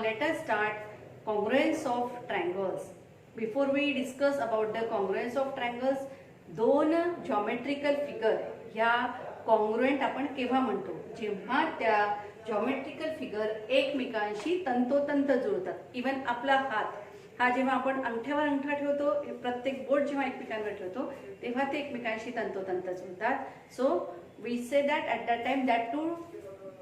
let us start congruence of triangles. Before we discuss about the congruence of triangles, दोन geometrical figure ह्या congruent आपण केव्हा म्हणतो, जेव्हा त्या जॉमेट्रिकल फिगर एकमेकांशी तंतोतंत जुळतात. इवन आपला हात हा जेव्हा आपण अंगठ्यावर अंगठा ठेवतो, प्रत्येक बोट जेव्हा एकमेकांवर ठेवतो तेव्हा ते एकमेकांशी तंतोतंत जुळतात. So we say that at that time that two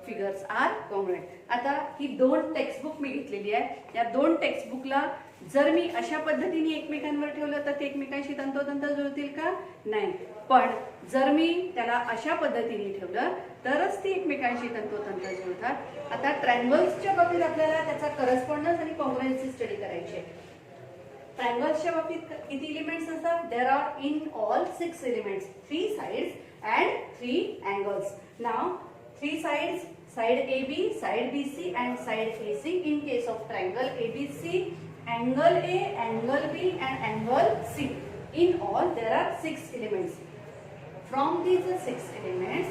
figures are congruent. आता ही दोन टेक्स्टबुक मी घेतलेली आहे. या दोन टेक्स्टबुकला जर मी अशा पद्धतीने एकमेकांवर ठेवलं तर ते एकमेकांशी तंतोतंत जुळतील का? नाही. पण जर मी त्याला अशा पद्धतीने ठेवलं तरच ती एकमेकांशी तंतोतंत जुळतात. आता ट्रायंगल्सच्या बाबतीत आपल्याला त्याचा करस्पॉन्डन्स आणि कॉन्ग्रुएन्सी स्टडी करायची आहे. ट्रायंगल्सच्या बाबतीत किती एलिमेंट्स असतात? There are in all 6 elements, 3 sides and 3 angles. Now 3 sides, side AB, side BC and side AC. In case of triangle ABC, angle A, angle B and angle C. In all there are 6 elements. From these 6 elements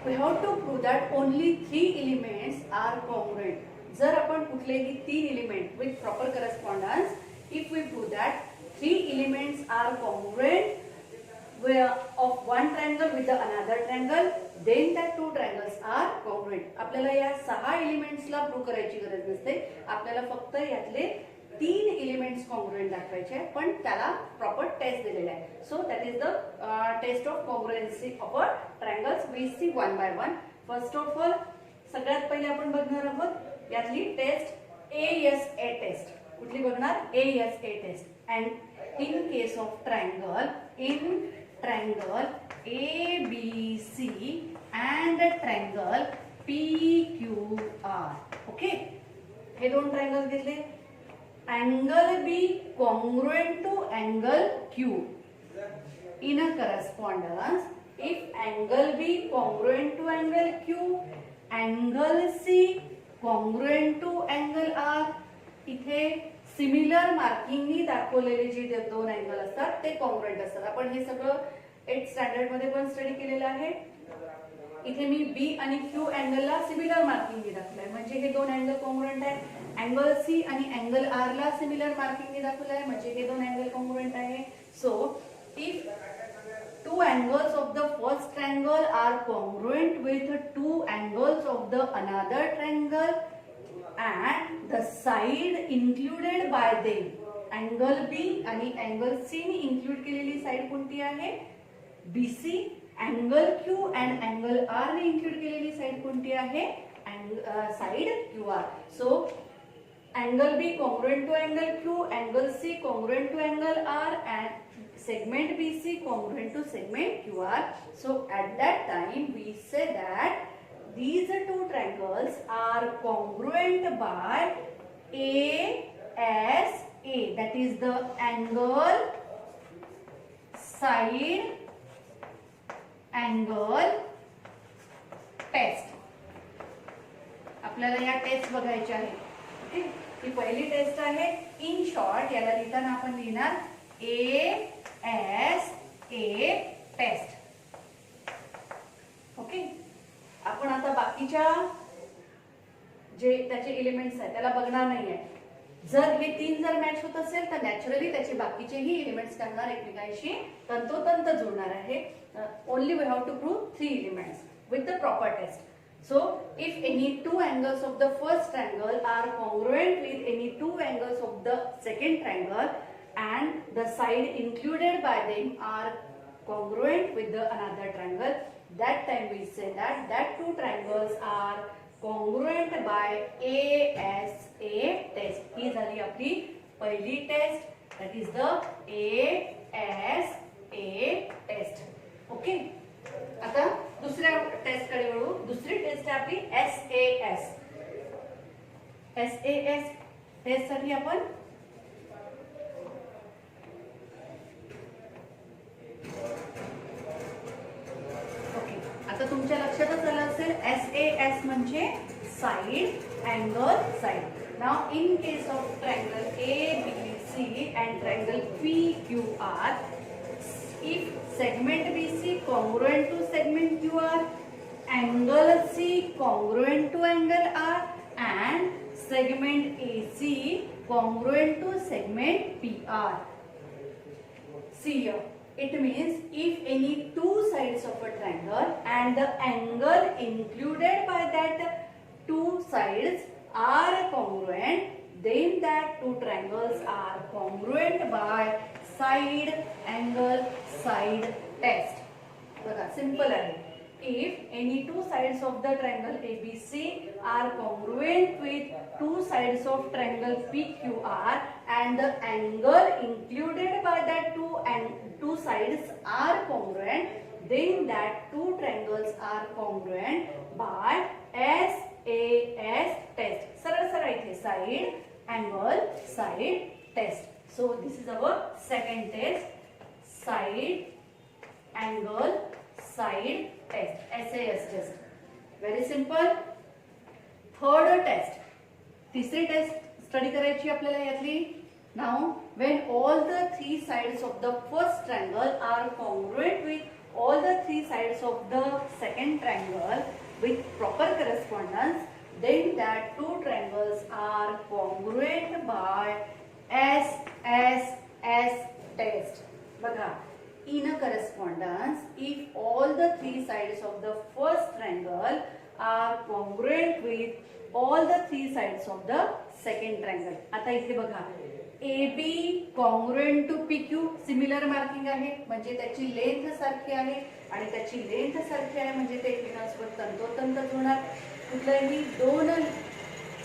we have to prove that only 3 elements are congruent. जर आपण कुठलेही 3 element with proper correspondence, if we prove that 3 elements are congruent of one triangle with the another triangle, then that two triangles are congruent. आपल्याला या 6 एलिमेंट्सला prove करायची गरज नसते. आपल्याला फक्त यातले 3 एलिमेंट्स कॉन्ग्रुएंट दाखवायचे आहे, पण त्याला प्रॉपर टेस्ट दिलेला आहे. So that is the test of congruency of a triangles. We see one by one. First of all सगळ्यात पहिले आपण बघणार आहोत यातली टेस्ट ASA टेस्ट. कुठली बघणार? ASA test. And in case of triangle, in triangle ABC and triangle PQR. Okay, हे दोन ट्रायंगल घेतले. Angle B congruent to angle Q. In a correspondence, if angle B congruent to angle Q, angle C congruent to angle R. इथे similar मार्किंगनी दाखवलेले जे दोन angle असतात ते congruent असतात. आपण हे सगळं 8th स्टँडर्ड मध्ये पण स्टडी केलेलं आहे. इथे मी B आणि Q अँगलला सिमिलर मार्किंगनी दाखवलंय, म्हणजे हे दोन अँगल कॉन्ग्रुएंट आहे. अँगल C आणि अँगल R ला सिमिलर मार्किंगनी दाखवलंय, म्हणजे हे दोन अँगल कॉन्ग्रुएंट आहे. So if two angles of the first triangle are congruent with two angles of the another triangle and the side included by them, angle B आणि angle C ने include केलेली side कोणती आहे? BC. angle Q and angle R ने include केलेली side कोणती आहे? Side QR. so angle B congruent to angle Q, angle C congruent to angle R and segment BC congruent to segment QR. so at that time we say that these two triangles are congruent by ASA, that is the angle, side, angle test. आपल्याला या test बघायच्या आहे. Okay, ही पहिली test आहे. In short याला लिहिताना आपण लिहिणार ASA टेस्ट. ओके, आपण आता बाकीच्या जे त्याचे एलिमेंट्स आहेत त्याला बघणार नाहीये. जर हे 3 जर मॅच होत असेल तर नॅचरली त्याचे बाकीचेही एलिमेंट्स करणार एकमेकांशी तंतोतंत जुळणार आहे. Only we have to prove 3 elements with the proper test. So if any 2 angles of the first triangle are congruent with any 2 angles of the second triangle and the side included by them are congruent with the another triangle, that time we say that two triangles are congruent by ASA test. ही झाली आपली पहिली test, that is the ASA test. Okay, आता दुसऱ्या test कडे वळू. दुसरी test आहे आपली SAS. SAS टेस्ट साठी आपण तुमच्या लक्षातच आलं असेल SAS म्हणजे side angle side. Now in case of triangle ABC and triangle PQR, if segment BC congruent to segment QR, angle C congruent to angle R and segment AC congruent to segment PR. See here, it means if any two sides of a triangle and the angle included by that two sides are congruent, then that two triangles are congruent by side angle side test. Simple आहे. If any two sides of the triangle ABC are congruent with two sides of triangle PQR and the angle included by that two sides are congruent, then that two triangles are congruent by SAS test. सरळ सरळ इथे side angle side test. So this is our second test, side angle side test, SAS test. Very simple. Third test, तिसरी test study करायची आपल्याला यातली. Now when all the three sides of the first triangle are congruent with all the three sides of the second triangle with proper correspondence, then that two triangles are congruent by SSS test. बघा, in a correspondence, if all the three sides of the first triangle are congruent with all the three sides of the second triangle. आता इथे बघा, AB congruent to PQ, similar marking आहे म्हणजे त्याची length सारखी आहे आणि त्याची लेंथ सारखी आहे म्हणजे ते एकमेकांसोबत तंतोतंत जुळणार. कुठल्याही दोन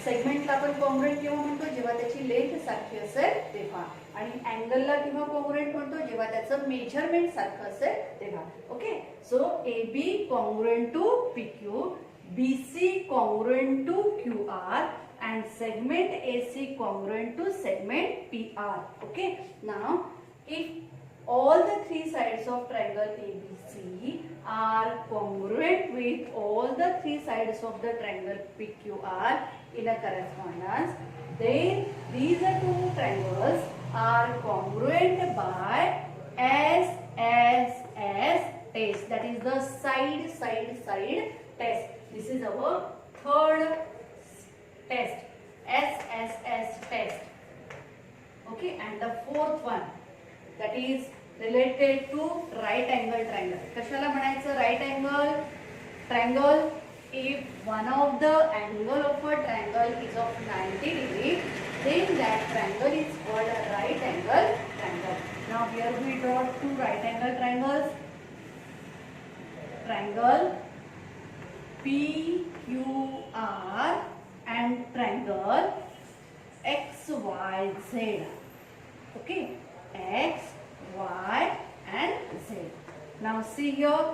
सेगमेंटला आपण कॉंग्रुएंट केव्हा म्हणतो, जेव्हा त्याची लेंथ सारखी असेल तेव्हा, आणि अँगलला केव्हा कॉंग्रुएंट म्हणतो, जेव्हा त्याचं मेजरमेंट सारखं असेल तेव्हा. Okay, so AB congruent to PQ, BC congruent to QR and segment AC congruent to segment PR. Okay, now if all the three sides of triangle ABC are congruent with all the three sides of the triangle PQR in a correspondence, then these two triangles are congruent by SSS test, that is the side test. This is our third test, SSS test. Okay, and the fourth one, that is related to right angle triangle. कशाला म्हणायचं right angle triangle? If one of the angle of a triangle is of 90 degree, then that triangle is called a right angle triangle. Now here we draw two right angle triangles. Triangle PQR and triangle XYZ. Okay, X, Y and Z. Now see here,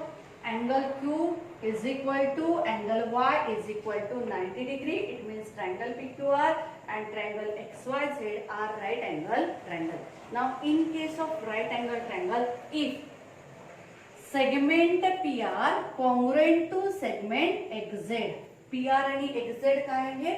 angle Q is equal to angle Y is equal to 90 degree. It means triangle PQR and triangle XYZ are right angle triangle. Now in case of right angle triangle, if segment PR congruent to segment XZ, PR आणि XZ काय आहे?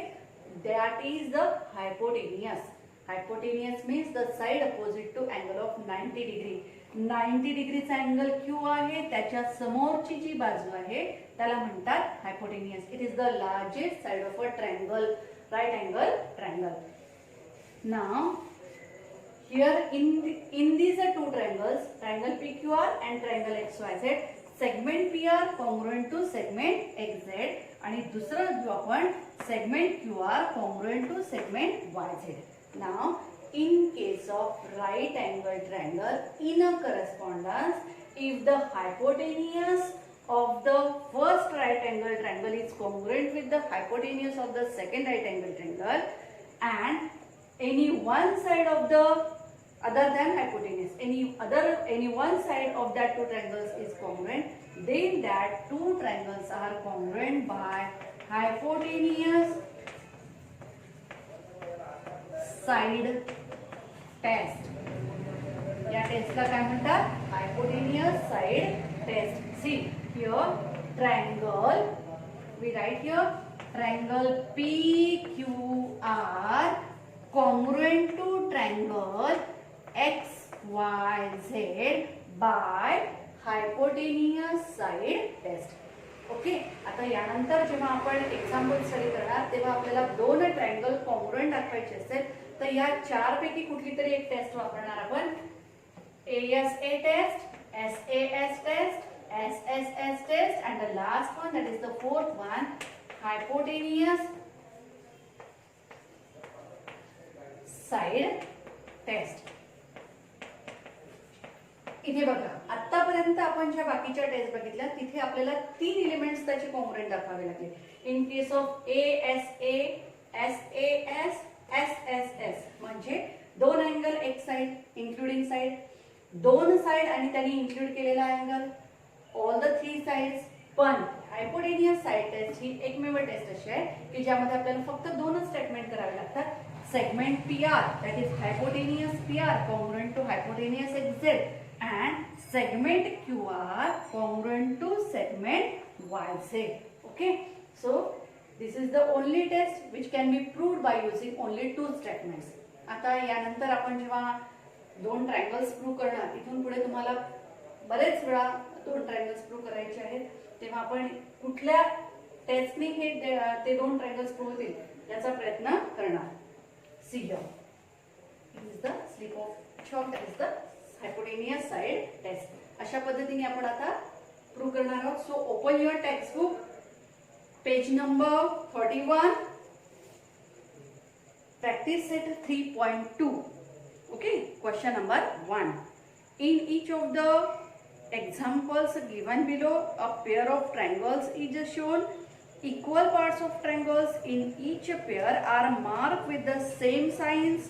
That is the hypotenuse. Hypotenuse means the side opposite to angle of 90 degree. 90 डिग्रीचा angle Q आहे, त्याच्या समोरची जी बाजू आहे त्याला म्हणतात hypotenuse. It is the largest side of a triangle, right angle triangle. Now here in these two triangles, triangle PQR and triangle XYZ, segment PR congruent to segment XZ आणि दुसरं जो आपण segment QR congruent to segment YZ. Now in case of right angle triangle, in a correspondence, if the hypotenuse of the first right angle triangle is congruent with the hypotenuse of the second right angle triangle, and any one side of the other than hypotenuse, any one side of that two triangles is congruent, then that two triangles are congruent by hypotenuse side test. या टेस्टला काय म्हणतात? Hypotenuse side test. See here triangle, we write here triangle PQR congruent to triangle XYZ by hypotenuse side test. Okay. आता यानंतर जेव्हा आपण example study करणार तेव्हा आपल्याला दोन ट्रायंगल कॉन्ग्रुएंट दाखवायचे असेल तर या चार पैकी कुठली तरी एक टेस्ट वापरणार आपण. ASA test, SAS test, SSS test, and the last one, that is the fourth one, hypotenuse side test. इथे बघा आतापर्यंत आपण ज्या बाकीच्या टेस्ट बघितल्या तिथे आपल्याला तीन एलिमेंट्स त्याचे कॉन्ग्रुएंट दाखवावे लागले. इन case of ASA, SAS, SSS म्हणजे दोन अँगल एक साइड इंक्लुडिंग साइड, दोन साइड आणि त्यांनी इंक्लूड केलेला angle, all the three sides. पण हायपोटेनियस साइड टेस्ट ही एकमेव टेस्ट अशी आहे की ज्यामध्ये आपल्याला फक्त दोनच स्टेटमेंट करावे लागतात. Segment PR, that is hypotenuse PR congruent to hypotenuse XZ, and segment QR congruent to segment YZ. Okay, so this is the only test which can be proved by using only two statements. आता यानंतर आपण जेव्हा दोन triangles prove करणार, इथून पुढे तुम्हाला बरेच वेळा दोन ट्रायंगल्स प्रूव्ह करायचे आहेत, तेव्हा आपण कुठल्या टेस्टने हे ते दोन ट्रायंगल्स प्रूव्ह होतील याचा प्रयत्न करणार. See here, it is the slip of chalk, that is the hypotenuse side test. अशा पद्धतीने आपण आता प्रूव्ह करणार आहोत. So open your text book, page number 31, practice set 3.2. okay, question number 1. In each of the examples given below, a pair of triangles is shown. Equal parts of triangles in each pair are marked with the same signs.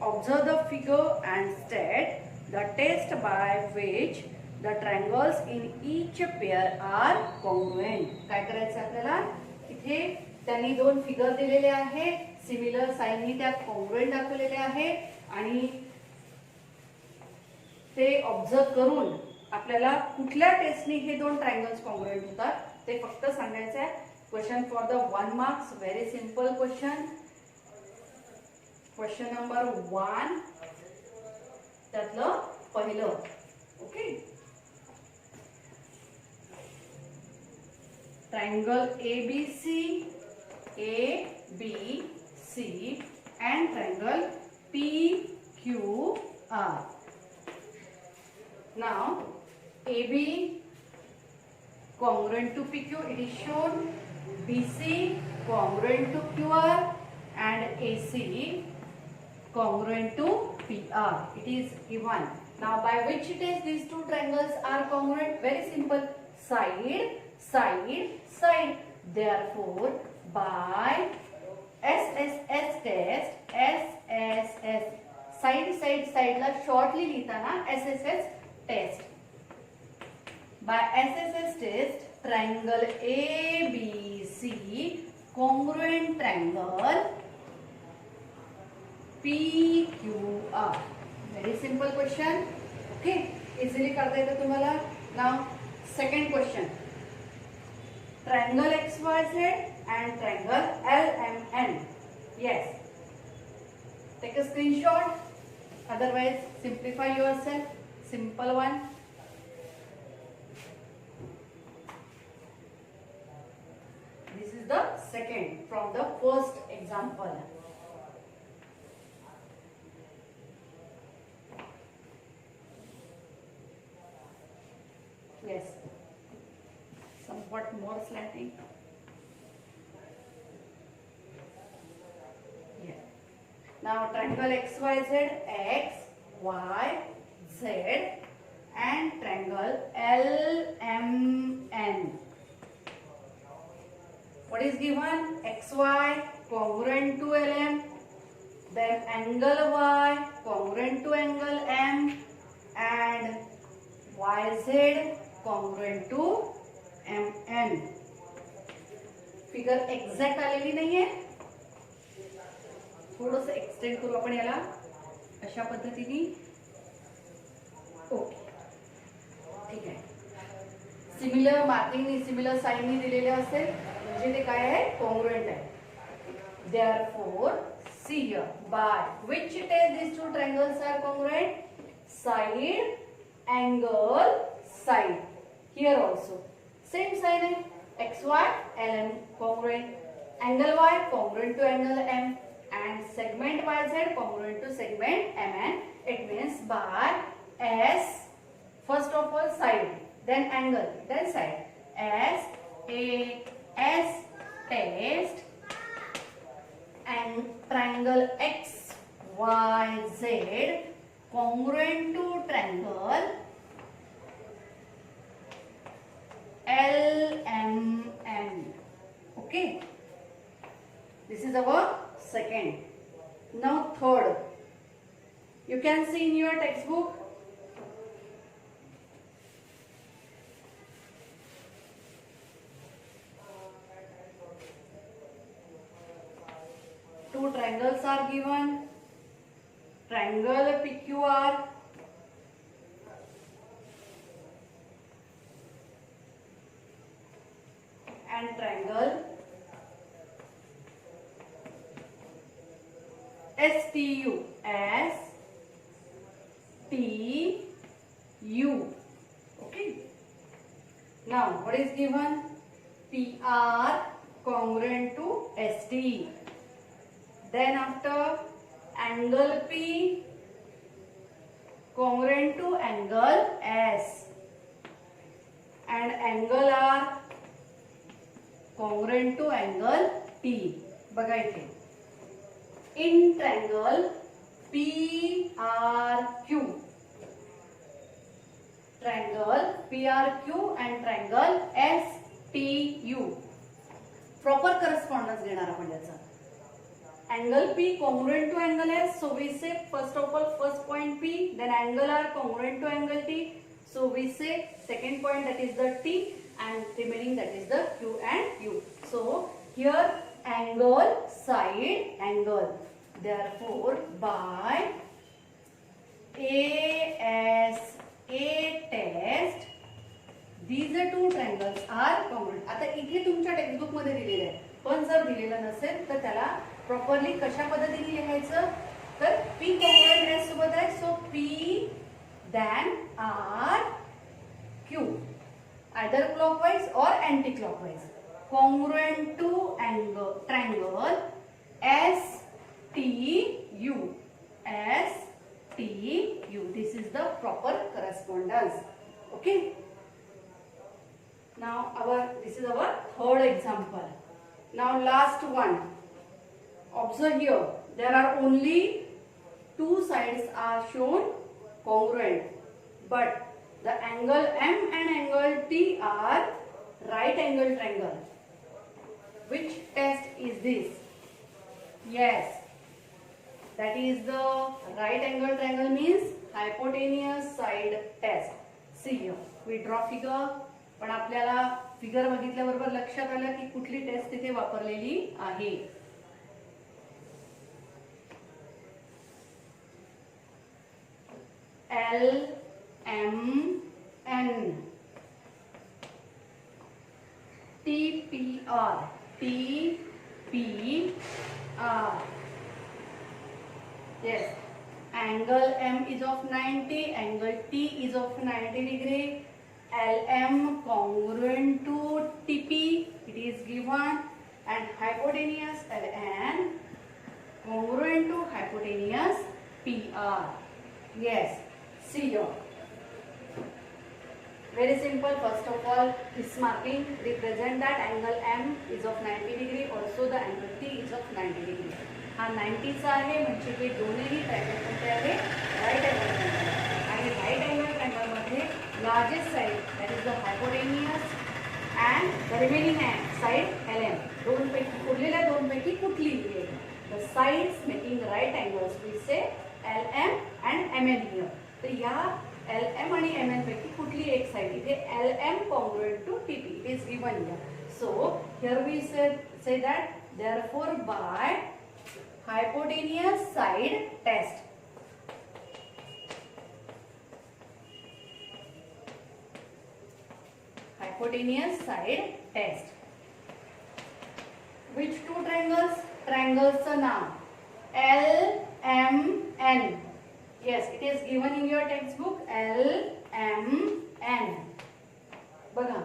Observe the figure and state the test by which the triangles in each pair are congruent. काय करायचं आपल्याला, इथे त्यांनी दोन figure दिलेले आहे, similar साइननी त्यात congruent दाखवलेले आहे आणि ते ऑब्झर्व करून आपल्याला कुठल्या टेस्टने हे दोन ट्रायंगल्स कॉन्ग्रुएंट होतात ते फक्त सांगायचं आहे. Question for the 1 marks, very simple question. Question number 1, त्यातलं पहिलं. Okay, triangle ABC, ABC and triangle PQR. Now AB congruent to PQ, it is shown. BC congruent to QR and AC congruent to PR. It is given. Now by which test these two triangles are congruent? Very simple. Side, side, side. Therefore by SSS test, SSS side side side La shortly लिहिताना SSS test. By SSS test, triangle ABC congruent triangle PQR. Very simple question. Okay, easily करता येतं तुम्हाला. Now second question, triangle XYZ and triangle LMN. Yes, take a screenshot, otherwise simplify yourself. Simple one. This is the second from the first example. Yes, somewhat more slanting. Yeah. Now triangle XYZ, X, Y, Z and triangle LMN. What is given? XY congruent to LM, then angle Y congruent to angle M and YZ congruent to MN. Figure exact आलेली नाहीये, थोडंसं extend करू आपण याला अशा पद्धतीने. Okay, ठीक आहे. सिमिलर मार्किंगनी सिमिलर साइननी दिलेले असेल म्हणजे ते काय आहे, कॉन्ग्रुएंट आहे. Therefore, see here, by which test these two triangles are congruent? Side, angle, side. Here also same sign है, XY, LM congruent, angle Y congruent to angle M, and segment YZ congruent to segment MN. It means by S, first of all side, then angle, then side. S, A, S test and triangle X, Y, Z congruent to triangle LMN. Okay, this is our second. Now third, you can see in your textbook two triangles are given. Triangle PQR and triangle STU. STU. Okay. Now what is given? PR congruent to ST. Then after angle P congruent to angle S and angle R congruent to angle T. बघा इथे in triangle PRQ, triangle PRQ and triangle STU proper correspondence घेणार आपण याचा. Angle P congruent to angle S, so we say first of all first point P, then angle R congruent to angle T, so we say second point that is the T, and remaining that is the Q and U. So here angle, side, angle. Therefore by ASA test these two triangles are congruent. आता इथे तुमच्या textbook मध्ये दिलेलं आहे, पण जर दिलेलं नसेल तर त्याला प्रॉपरली कशा पद्धतीने लिहायचं, तर P congruent S सोबत आहे, so P then R Q either clockwise or anti-clockwise congruent to angle triangle STU. STU. This is the proper correspondence. Okay. Now this is our third example. Now last one. Observe here. There are only two sides are shown congruent, but the angle M and angle T are right angle triangle. Which test is this? Yes, that is the right angle triangle, means hypotenuse side test. See here, we draw figure, पण आपल्याला figure बघितल्याबरोबर लक्षात आलं की कुठली test तिथे वापरलेली आहे. LMN, TPR, TPR. Yes, angle M is of 90, angle T is of 90 degree. LM congruent to TP, it is given, and hypotenuse LN congruent to hypotenuse PR. Yes, see here. Very simple. First of all, this marking represent that angle M is of 90 degree. Also the angle T is of 90 degree. हा 90 चा आहे, म्हणजे हे दोन्ही triangle कोणते आहे, right angle triangle. आणि right angle triangle मध्ये largest side that is the hypotenuse and the remaining side LM. दोन पैकी उरलेल्या दोन पैकी कुठलीही एक. The sides making right angles we say LM and MN here. तर या LM आणि MN पैकी कुठली एक साइड इथे LM congruent to TP is given here. So here we say that therefore by hypotenuse side test, hypotenuse side test, which two triangles? Triangles नाम LMN. Yes, it is given in your textbook. LMN. बघा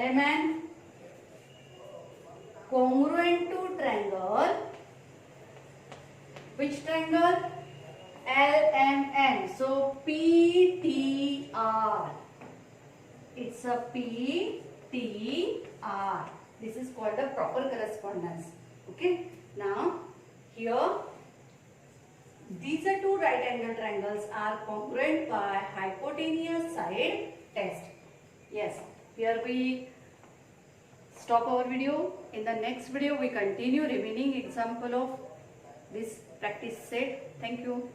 LMN congruent to triangle. Which triangle? LMN. So PTR. It's a PTR. This is called the proper correspondence. Okay. Now here these are two right angle triangles are congruent by hypotenuse side test. Yes. Here we stop our video. In the next video we continue remaining example of this practice set. Thank you.